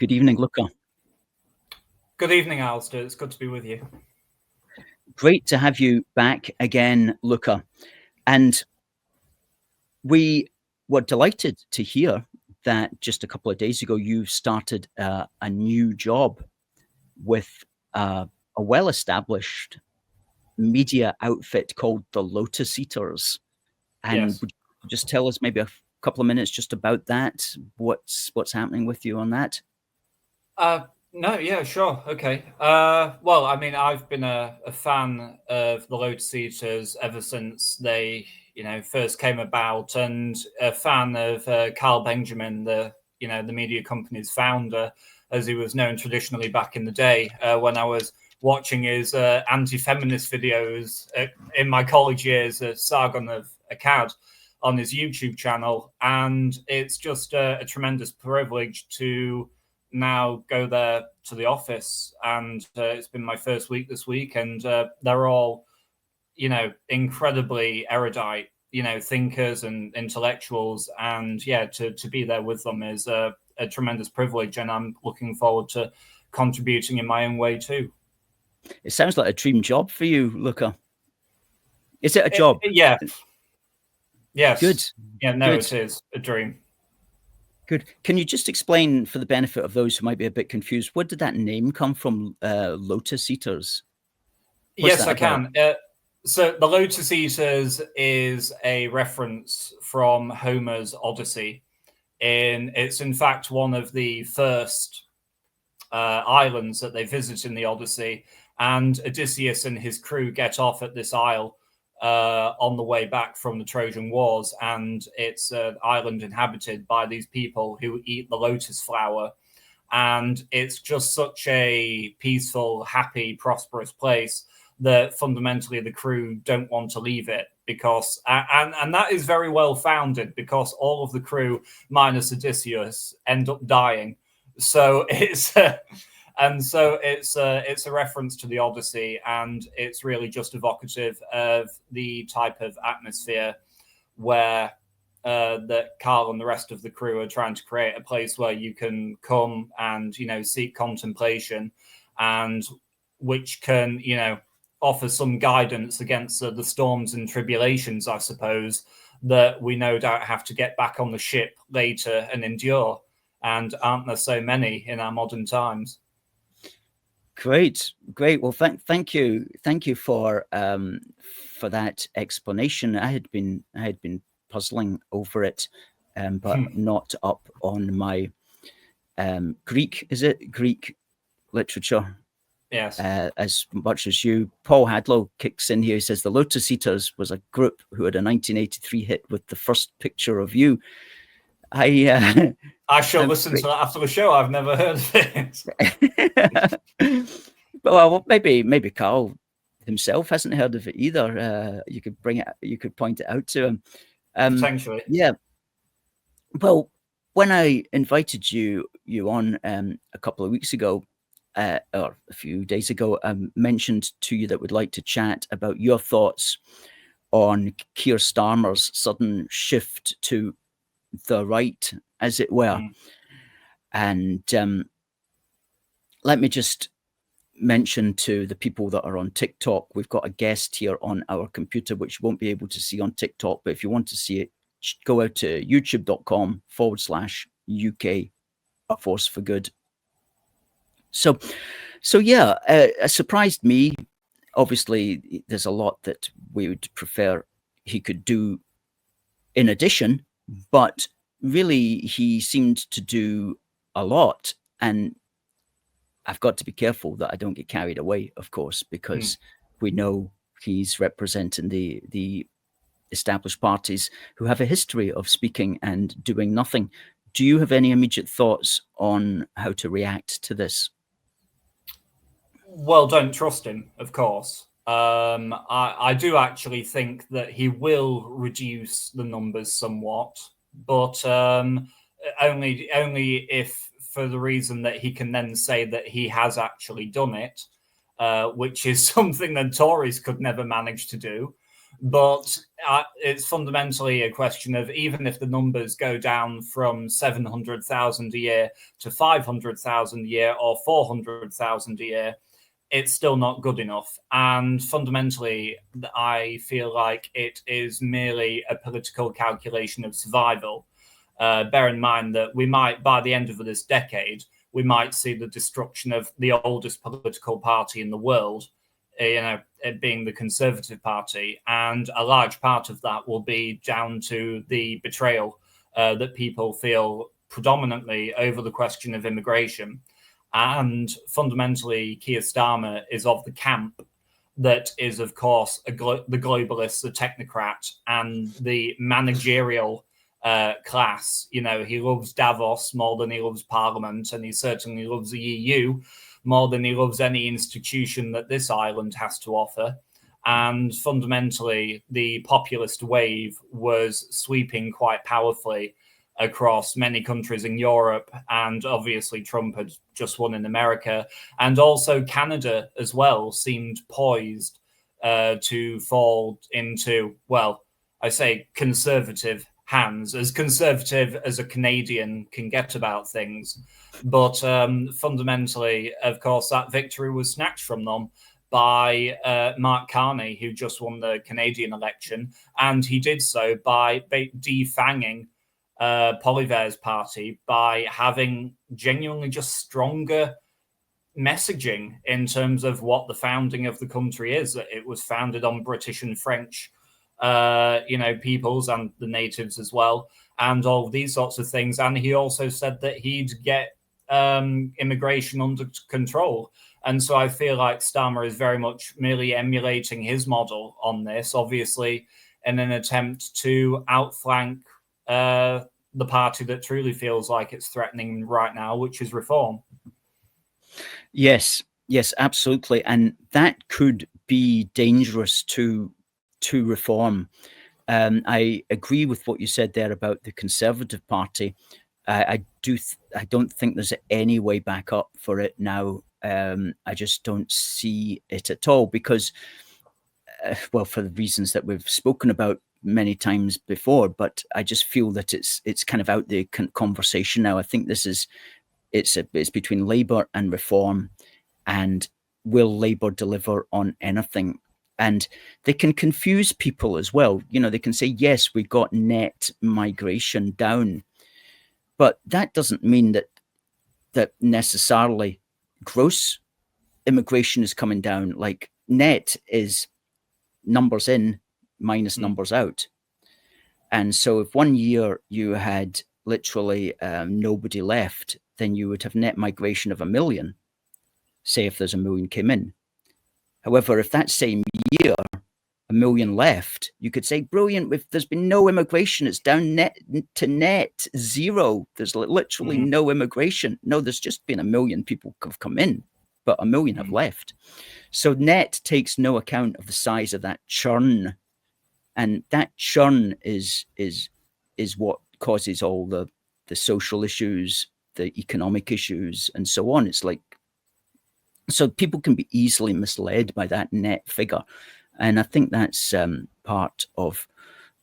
Good evening, Luca. Good evening, Alistair. It's good to be with you. Great to have you back again, Luca. And we were delighted to hear that just a couple of days ago, you started a new job with a well-established media outfit called the Lotus Eaters. And Yes. would you just tell us maybe a couple of minutes just about that? What's happening with you on that? No, yeah, sure. Okay. Well, I mean, I've been a fan of the Lotus Eaters ever since they, first came about, and a fan of Carl Benjamin, the media company's founder, as he was known traditionally back in the day, when I was watching his anti-feminist videos in my college years at Sargon of Akkad on his YouTube channel. And it's just a tremendous privilege to now go there to the office, and it's been my first week this week, and they're all incredibly erudite thinkers and intellectuals, and yeah, to be there with them is a tremendous privilege, and I'm looking forward to contributing in my own way too. It sounds like a dream job for you, Luca. Is it a job? Yeah. Yes. Good. Yeah, no, Good. it is a dream. Good. Can you just explain, for the benefit of those who might be a bit confused, where did that name come from, Lotus Eaters? Yes, I can. So the Lotus Eaters is a reference from Homer's Odyssey. It's in fact one of the first islands that they visit in the Odyssey, and Odysseus and his crew get off at this isle on the way back from the Trojan Wars, and it's an island inhabited by these people who eat the lotus flower, and it's just such a peaceful, happy, prosperous place that fundamentally the crew don't want to leave it, because and that is very well founded, because all of the crew minus Odysseus end up dying. So it's it's a reference to the Odyssey, and it's really just evocative of the type of atmosphere where that Carl and the rest of the crew are trying to create, a place where you can come and seek contemplation, and which can offer some guidance against the storms and tribulations, I suppose, that we no doubt have to get back on the ship later and endure. And aren't there so many in our modern times? Great. Well, thank you for that explanation. I had been puzzling over it, but not up on my Greek. Is it Greek literature? Yes. As much as you. Paul Hadlow kicks in here. He says the Lotus Eaters was a group who had a 1983 hit with The First Picture of You. I shall listen to that after the show. I've never heard of it. Well, maybe Carl himself hasn't heard of it either. You could point it out to him. Potentially. Yeah. Well, when I invited you on a couple of weeks ago, or a few days ago, I mentioned to you that we'd like to chat about your thoughts on Keir Starmer's sudden shift to the right, as it were. And let me just mention to the people that are on TikTok, we've got a guest here on our computer, which you won't be able to see on TikTok, but if you want to see it, go out to youtube.com/UK A Force for Good. So yeah, it surprised me. Obviously, there's a lot that we would prefer he could do in addition, but really he seemed to do a lot. And I've got to be careful that I don't get carried away, of course, because we know he's representing the established parties who have a history of speaking and doing nothing. Do you have any immediate thoughts on how to react to this? Well, don't trust him, of course. I do actually think that he will reduce the numbers somewhat, but only if for the reason that he can then say that he has actually done it, which is something that Tories could never manage to do. But it's fundamentally a question of, even if the numbers go down from 700,000 a year to 500,000 a year or 400,000 a year, it's still not good enough. And fundamentally, I feel like it is merely a political calculation of survival. Bear in mind that we might, by the end of this decade, we might see the destruction of the oldest political party in the world, it being the Conservative Party. And a large part of that will be down to the betrayal that people feel predominantly over the question of immigration. And fundamentally, Keir Starmer is of the camp that is, of course, the globalist, the technocrat, and the managerial class. He loves Davos more than he loves Parliament, and he certainly loves the EU more than he loves any institution that this island has to offer. And fundamentally, the populist wave was sweeping quite powerfully across many countries in Europe, and obviously Trump had just won in America, and also Canada as well seemed poised to fall into, well, I say conservative hands, as conservative as a Canadian can get about things. But fundamentally, of course, that victory was snatched from them by Mark Carney, who just won the Canadian election, and he did so by defanging Poilievre's party by having genuinely just stronger messaging in terms of what the founding of the country is. That it was founded on British and French peoples and the natives as well, and all of these sorts of things. And he also said that he'd get immigration under control. And so I feel like Starmer is very much merely emulating his model on this, obviously in an attempt to outflank the party that truly feels like it's threatening right now, which is reform. Yes, absolutely. And that could be dangerous to reform. I agree with what you said there about the Conservative Party. I don't think there's any way back up for it now. I just don't see it at all because, well, for the reasons that we've spoken about many times before, but I just feel that it's kind of out the conversation now. I think it's between Labour and Reform, and will Labour deliver on anything? And they can confuse people as well. They can say, yes, we got net migration down, but that doesn't mean that necessarily gross immigration is coming down. Like, net is numbers in minus numbers out. And so if 1 year you had literally nobody left, then you would have net migration of 1 million, say if there's 1 million came in. However, if that same year 1 million left, you could say, brilliant, if there's been no immigration, it's down net to net zero. There's literally no immigration. No, there's just been 1 million people have come in, but 1 million have left. So net takes no account of the size of that churn. And that churn is what causes all the social issues, the economic issues, and so on. It's like, so people can be easily misled by that net figure. And I think that's part of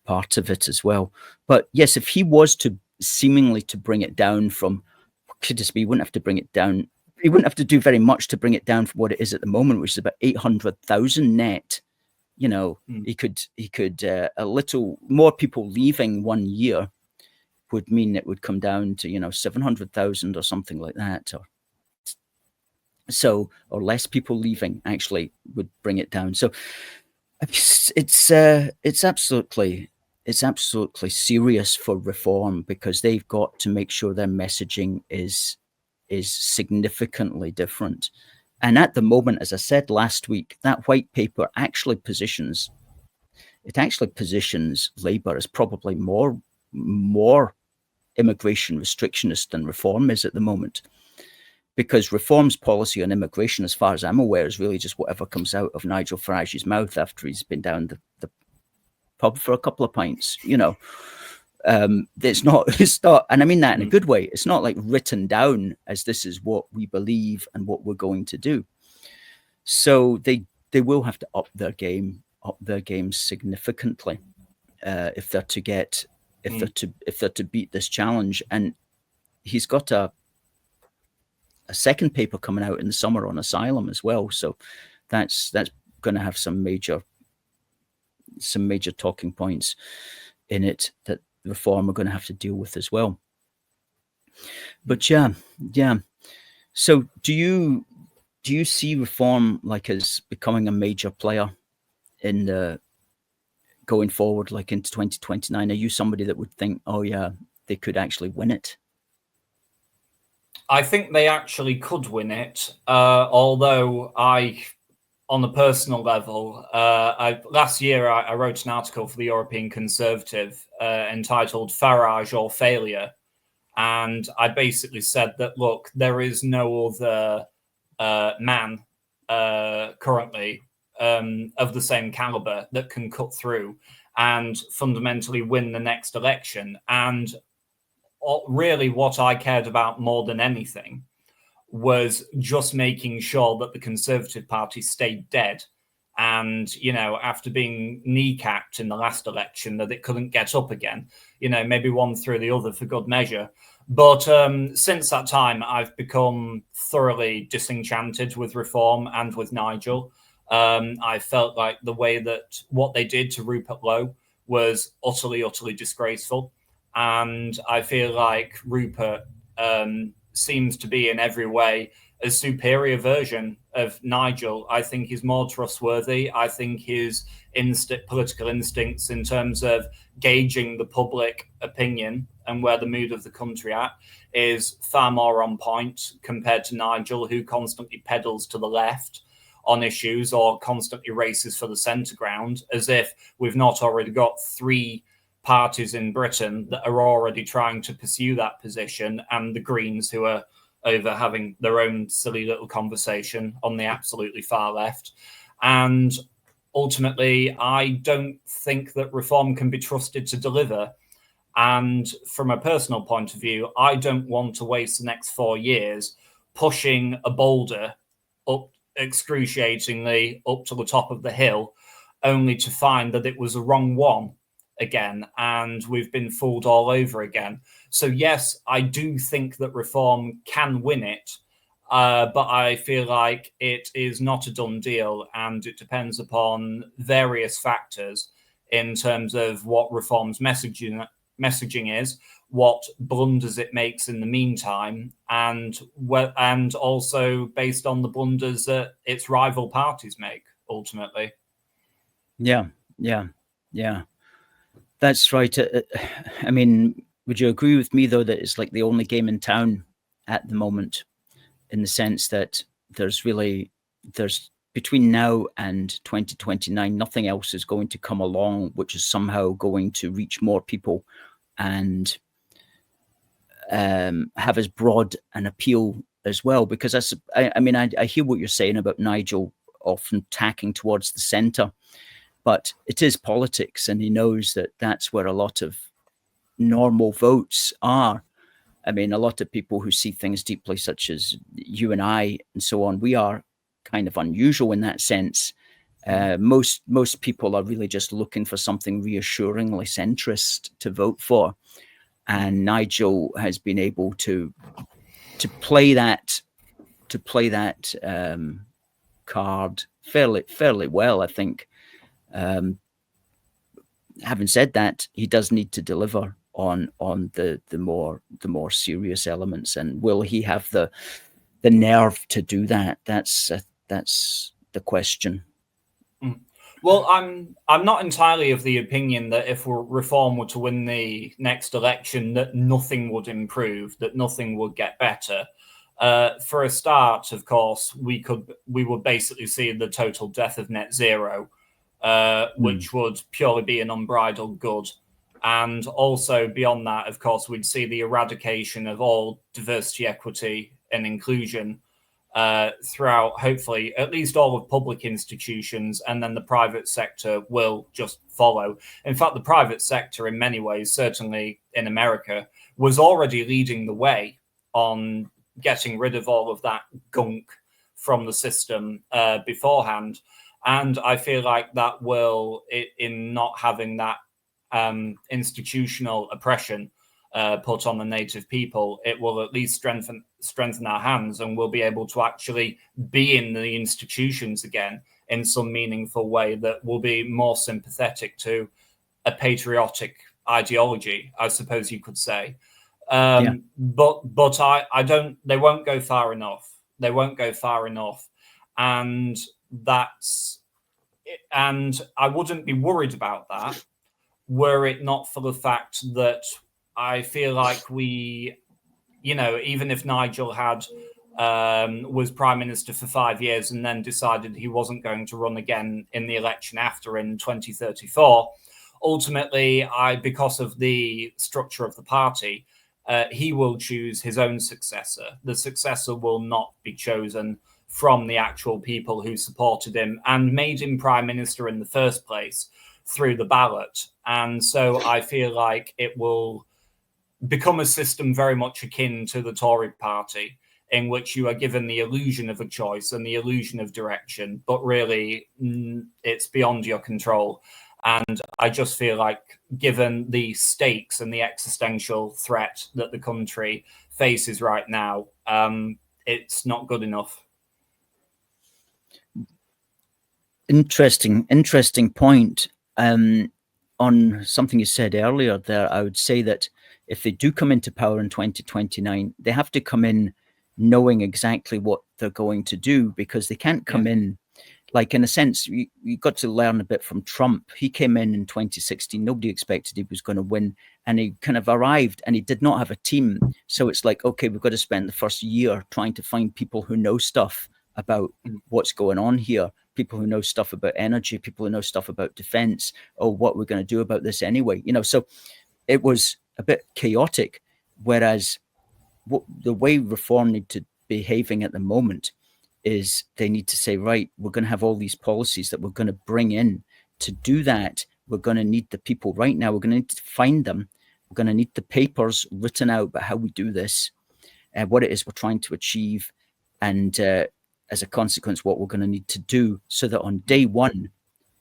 it as well. But yes, if he was to seemingly to bring it down from, he wouldn't have to bring it down. He wouldn't have to do very much to bring it down from what it is at the moment, which is about 800,000 net. He could a little more people leaving 1 year would mean it would come down to 700,000 or something like that, or less people leaving actually would bring it down. So it's absolutely serious for Reform, because they've got to make sure their messaging is significantly different. And at the moment, as I said last week, that white paper actually positions Labour as probably more immigration restrictionist than Reform is at the moment. Because Reform's policy on immigration, as far as I'm aware, is really just whatever comes out of Nigel Farage's mouth after he's been down the pub for a couple of pints. It's not, and I mean that in a good way. It's not like written down as this is what we believe and what we're going to do. So they will have to up their game up their game significantly if they're to get if they're to beat this challenge. And he's got a second paper coming out in the summer on asylum as well, so that's going to have some major talking points in it that Reform are going to have to deal with as well. But yeah. So do you see Reform like as becoming a major player in the going forward, like into 2029? Are you somebody that would think, oh yeah, they could actually win it? I think they actually could win it, although on a personal level, last year I wrote an article for the European Conservative entitled Farage or Failure. And I basically said that, look, there is no other man currently of the same caliber that can cut through and fundamentally win the next election. And really what I cared about more than anything was just making sure that the Conservative Party stayed dead. And, you know, after being kneecapped in the last election, that it couldn't get up again, you know, maybe one through the other for good measure. But since that time, I've become thoroughly disenchanted with Reform and with Nigel. I felt like the way that what they did to Rupert Lowe was utterly, utterly disgraceful. And I feel like Rupert seems to be in every way a superior version of Nigel. I think he's more trustworthy. I think his political instincts in terms of gauging the public opinion and where the mood of the country at is far more on point compared to Nigel, who constantly pedals to the left on issues or constantly races for the centre ground, as if we've not already got three parties in Britain that are already trying to pursue that position, and the Greens, who are over having their own silly little conversation on the absolutely far left. And ultimately, I don't think that Reform can be trusted to deliver. And from a personal point of view, I don't want to waste the next 4 years pushing a boulder up excruciatingly up to the top of the hill, only to find that it was the wrong one again, and we've been fooled all over again. So yes, I do think that Reform can win it, but I feel like it is not a done deal, and it depends upon various factors in terms of what Reform's messaging is, what blunders it makes in the meantime, and also based on the blunders that its rival parties make ultimately. Yeah. That's right. I mean, would you agree with me, though, that it's like the only game in town at the moment, in the sense that there's between now and 2029, nothing else is going to come along which is somehow going to reach more people and have as broad an appeal as well? Because I hear what you're saying about Nigel often tacking towards the centre, but it is politics, and he knows that that's where a lot of normal votes are. I mean, a lot of people who see things deeply, such as you and I and so on, we are kind of unusual in that sense. Most people are really just looking for something reassuringly centrist to vote for. And Nigel has been able to play that card fairly well, I think. Having said that, he does need to deliver on the more serious elements, and will he have the nerve to do that? That's the question. Well, I'm not entirely of the opinion that if Reform were to win the next election, that nothing would improve, that nothing would get better. For a start, of course, we would basically see the total death of net zero, which would purely be an unbridled good. And also beyond that, of course, we'd see the eradication of all diversity, equity, and inclusion throughout, hopefully, at least all of public institutions, and then the private sector will just follow. In fact, the private sector, in many ways, certainly in America, was already leading the way on getting rid of all of that gunk from the system beforehand. And I feel like that will, in not having that institutional oppression put on the native people, it will at least strengthen our hands, and we'll be able to actually be in the institutions again in some meaningful way that will be more sympathetic to a patriotic ideology, I suppose you could say. But I don't. They won't go far enough. They won't go far enough, and I wouldn't be worried about that were it not for the fact that I feel like we, even if Nigel had was prime minister for 5 years and then decided he wasn't going to run again in the election after in 2034, ultimately, because of the structure of the party, he will choose his own successor. The successor will not be chosen from the actual people who supported him and made him prime minister in the first place through the ballot. And so I feel like it will become a system very much akin to the Tory party, in which you are given the illusion of a choice and the illusion of direction, but really it's beyond your control. And I just feel like, given the stakes and the existential threat that the country faces right now, it's not good enough. Interesting point. On something you said earlier there, I would say that if they do come into power in 2029, they have to come in knowing exactly what they're going to do, because they can't come in, like, in a sense, you got to learn a bit from Trump. He came in 2016. Nobody expected he was going to win. And he kind of arrived and he did not have a team. So it's like, okay, we've got to spend the first year trying to find people who know stuff about what's going on here. People who know stuff about energy, people who know stuff about defense. Oh, what we're going to do about this anyway? So it was a bit chaotic. Whereas the way Reform need to be behaving at the moment is they need to say, right, we're going to have all these policies that we're going to bring in. To do that, we're going to need the people right now. We're going to need to find them. We're going to need the papers written out about how we do this, what it is we're trying to achieve, and as a consequence, what we're going to need to do, so that on day one,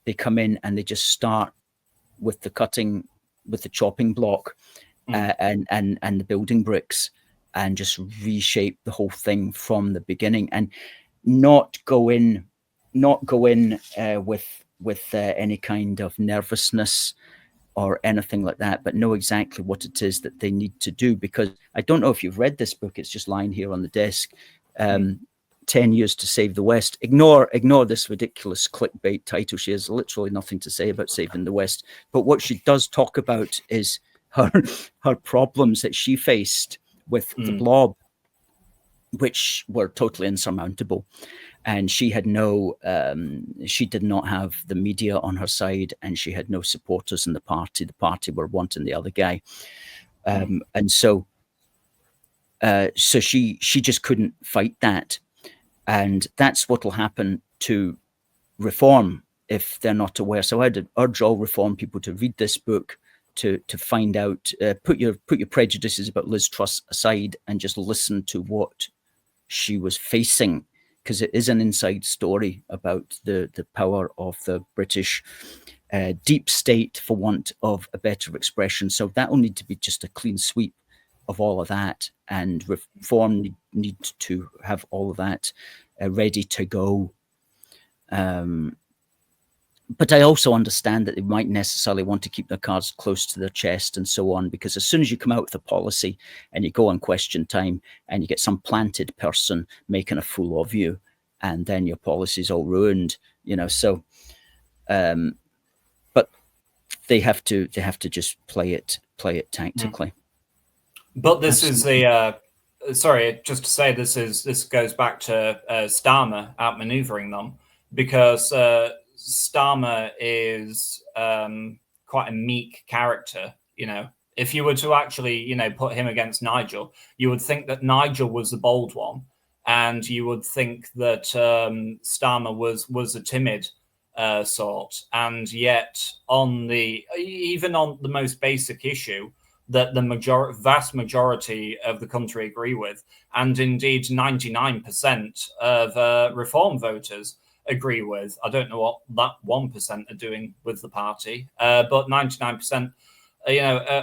they come in and they just start with the chopping block and the building bricks, and just reshape the whole thing from the beginning, and not go in with any kind of nervousness or anything like that, but know exactly what it is that they need to do. Because I don't know if you've read this book, it's just lying here on the desk. 10 Years to Save the West. Ignore this ridiculous clickbait title. She has literally nothing to say about saving the West. But what she does talk about is her problems that she faced with the blob, which were totally insurmountable. And she had she did not have the media on her side, and she had no supporters in the party. The party were wanting the other guy. And so she just couldn't fight that. And that's what will happen to Reform if they're not aware. So I'd urge all Reform people to read this book, to find out, put your prejudices about Liz Truss aside and just listen to what she was facing, because it is an inside story about the power of the British deep state, for want of a better expression. So that will need to be just a clean sweep of all of that, and Reform need to have all of that ready to go. But I also understand that they might necessarily want to keep their cards close to their chest and so on, because as soon as you come out with a policy and you go on Question Time and you get some planted person making a fool of you, and then your policy's all ruined, so but they have to just play it tactically. But this is sorry, just to say, this goes back to Starmer outmaneuvering them, because Starmer is quite a meek character. If you were to actually, put him against Nigel, you would think that Nigel was the bold one, and you would think that Starmer was a timid sort. And yet, even on the most basic issue that the vast majority of the country agree with, and indeed 99% of Reform voters agree with. I don't know what that 1% are doing with the party, but 99%,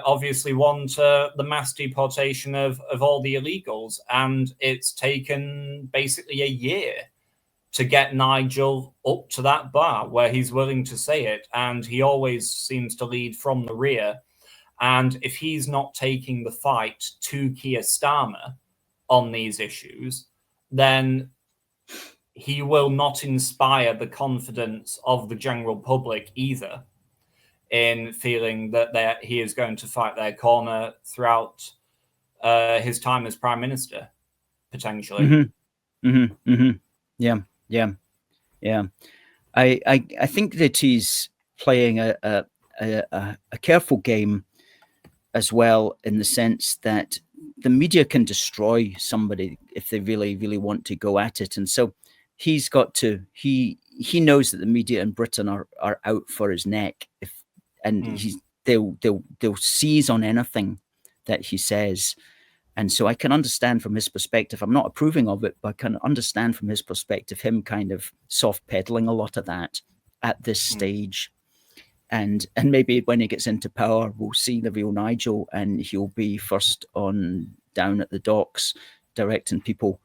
obviously want the mass deportation of all the illegals. And it's taken basically a year to get Nigel up to that bar where he's willing to say it. And he always seems to lead from the rear. And if he's not taking the fight to Keir Starmer on these issues, then he will not inspire the confidence of the general public either in feeling that he is going to fight their corner throughout his time as Prime Minister, potentially. Mm-hmm. Mm-hmm. Mm-hmm. Yeah. I think that he's playing a careful game as well, in the sense that the media can destroy somebody if they really, really want to go at it. And so he's got to, he knows that the media in Britain are out for his neck, they'll seize on anything that he says. And so I can understand from his perspective, I'm not approving of it, but I can understand from his perspective, him kind of soft pedaling a lot of that at this stage. And maybe when he gets into power, we'll see the real Nigel, and he'll be first on down at the docks, directing people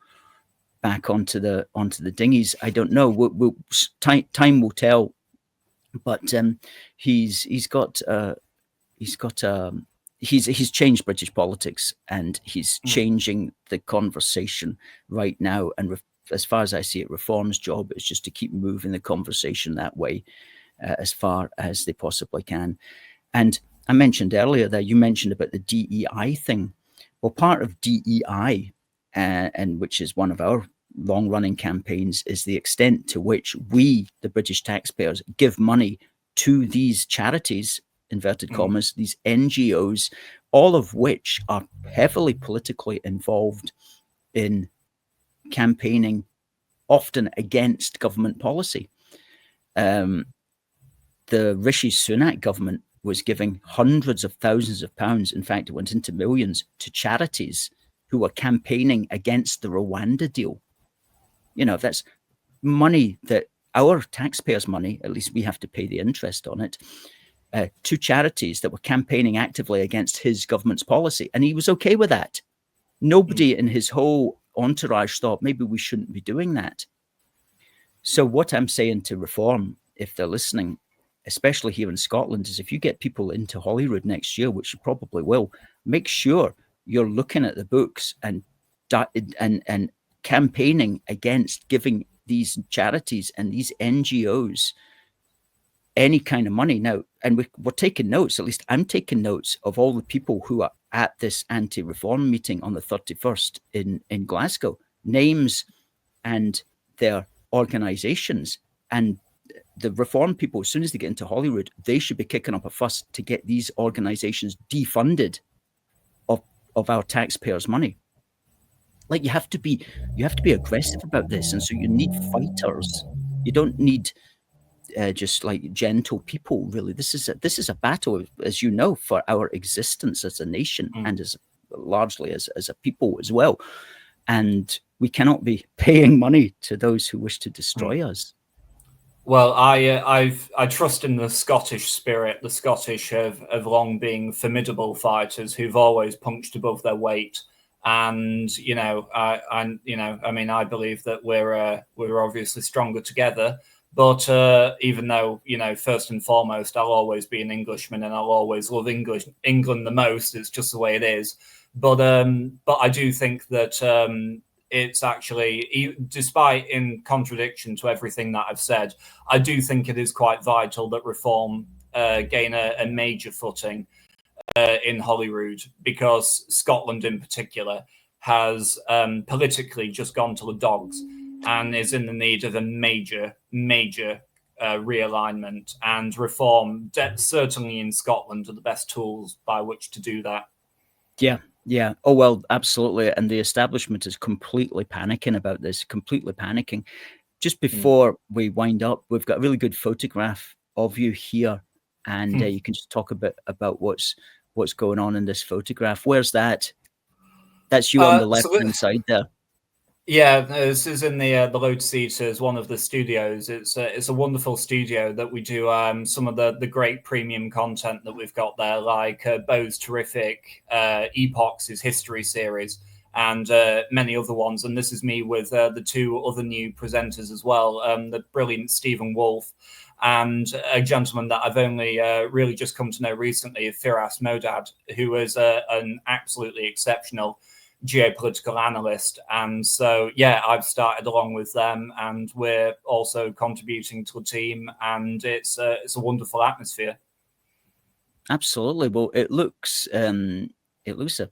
back onto the dinghies. I don't know. Time will tell. But he's changed British politics, and he's changing the conversation right now. And as far as I see it, Reform's job is just to keep moving the conversation that way as far as they possibly can. And I mentioned earlier that you mentioned about the DEI thing. Well, part of DEI, and which is one of our long-running campaigns, is the extent to which we, the British taxpayers, give money to these charities, inverted commas, these NGOs, all of which are heavily politically involved in campaigning, often against government policy. The Rishi Sunak government was giving hundreds of thousands of pounds, in fact, it went into millions, to charities who were campaigning against the Rwanda deal. That's money that our taxpayers' money, at least we have to pay the interest on it, to charities that were campaigning actively against his government's policy. And he was okay with that. Nobody in his whole entourage thought maybe we shouldn't be doing that. So what I'm saying to Reform, if they're listening, especially here in Scotland, is if you get people into Holyrood next year, which you probably will, make sure you're looking at the books and campaigning against giving these charities and these NGOs any kind of money now. And we're taking notes, at least I'm taking notes, of all the people who are at this anti-reform meeting on the 31st in Glasgow, names and their organizations. And the Reform people, as soon as they get into Holyrood, they should be kicking up a fuss to get these organizations defunded of our taxpayers' money. Like, you have to be aggressive about this, and so you need fighters. You don't need just like gentle people. Really, this is a battle, as you know, for our existence as a nation and as largely as a people as well. And we cannot be paying money to those who wish to destroy us. Well, I trust in the Scottish spirit. The Scottish have long been formidable fighters who've always punched above their weight. And I believe that we're obviously stronger together. But even though, first and foremost, I'll always be an Englishman and I'll always love England the most. It's just the way it is. But I do think that it's actually, despite in contradiction to everything that I've said, I do think it is quite vital that Reform gain a major footing in Holyrood, because Scotland in particular has politically just gone to the dogs and is in the need of a major realignment. And Reform, certainly in Scotland, are the best tools by which to do that. Yeah. Oh, well, absolutely. And the establishment is completely panicking about this, completely panicking. Just before we wind up, we've got a really good photograph of you here. And you can just talk a bit about what's going on in this photograph. Where's that? That's you on the left-hand side there. Yeah, this is in the Lotus Eaters, one of the studios. It's a wonderful studio that we do some of the great premium content that we've got there, like Bo's terrific Epochs, his history series, and many other ones. And this is me with the two other new presenters as well, the brilliant Stephen Wolfe and a gentleman that I've only really just come to know recently, Firas Modad, who is an absolutely exceptional geopolitical analyst. And so, yeah, I've started along with them, and we're also contributing to a team, and it's a wonderful atmosphere. Absolutely. Well, it looks a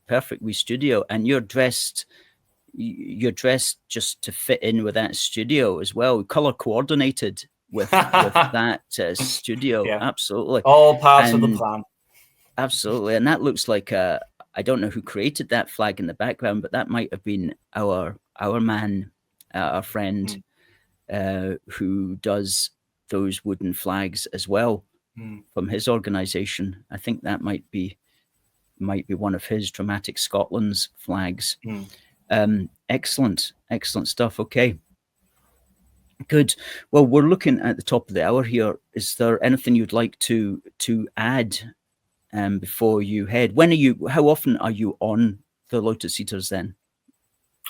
perfect wee studio, and you're dressed just to fit in with that studio as well, color coordinated with that studio. Yeah. Absolutely, all part of the plan. Absolutely. And that looks like I don't know who created that flag in the background, but that might have been our man, our friend, who does those wooden flags as well from his organization. I think that might be one of his Dramatic Scotland's flags. Excellent stuff. Okay, good. Well, we're looking at the top of the hour here. Is there anything you'd like to add before you head? How often are you on the Lotus Eaters then?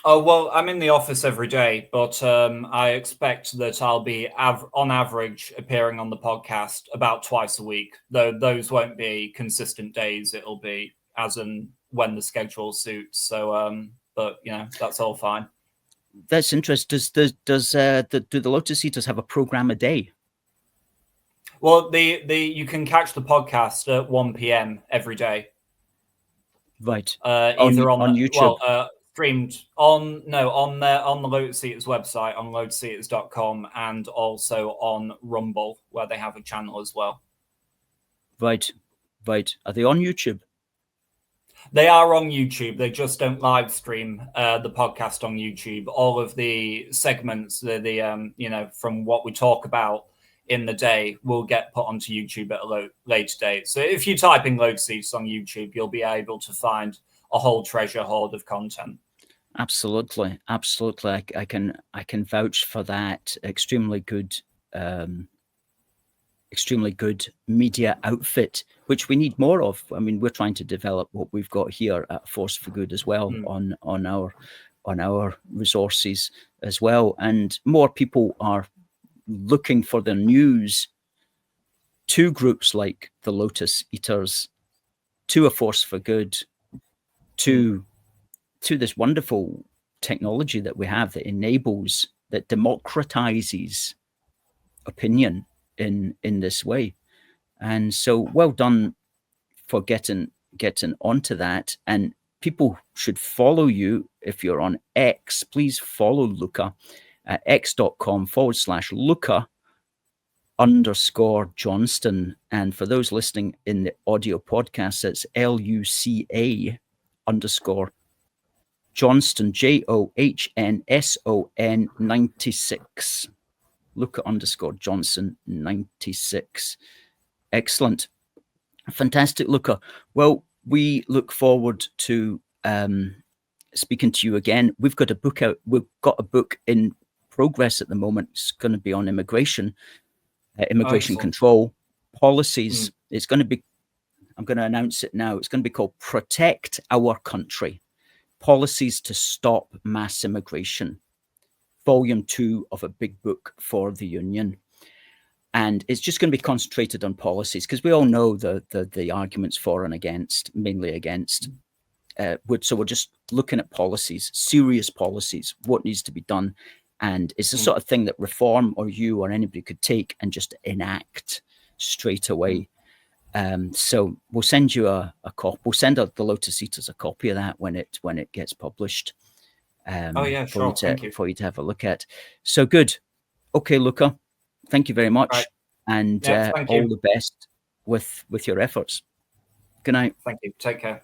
Oh, well, I'm in the office every day, but I expect that I'll be on average appearing on the podcast about twice a week, though those won't be consistent days. It'll be as and when the schedule suits. So, but that's all fine. That's interesting. Do the Lotus Eaters have a program a day? Well, you can catch the podcast at 1 p.m. every day. Right. Either on YouTube. Streamed on the Lotus Eaters website on lotuseaters.com, and also on Rumble, where they have a channel as well. Right. Are they on YouTube? They are on YouTube. They just don't live stream the podcast on YouTube. All of the segments, from what we talk about in the day, will get put onto YouTube at a later date. So if you type in Lotus Eaters on YouTube, you'll be able to find a whole treasure hoard of content. Absolutely. I can vouch for that. Extremely good media outfit, which we need more of. I mean, we're trying to develop what we've got here at Force for Good as well, on our resources as well, and more people are looking for their news to groups like the Lotus Eaters, to A Force for Good, to this wonderful technology that we have that enables, that democratizes opinion in this way. And so well done for getting onto that. And people should follow you. If you're on X, please follow Luca at x.com/Luca_Johnston. And for those listening in the audio podcast, it's LUCA_Johnston, JOHNSON 96. Luca_Johnson 96. Excellent. Fantastic, Luca. Well, we look forward to speaking to you again. We've got a book out. We've got a book in progress at the moment. It's going to be on immigration control policies. It's going to be, I'm going to announce it now. It's going to be called Protect Our Country: Policies to Stop Mass Immigration. Volume 2 of a big book for the Union. And it's just going to be concentrated on policies, because we all know the arguments for and against, mainly against. So we're just looking at policies, serious policies, what needs to be done. And it's the sort of thing that Reform or you or anybody could take and just enact straight away. So we'll send you a copy. We'll send out the Lotus Eaters a copy of that when it gets published. Sure. Thank you. For you to have a look at. So good. Okay, Luca, thank you very much. Right. And all the best with your efforts. Good night. Thank you. Take care.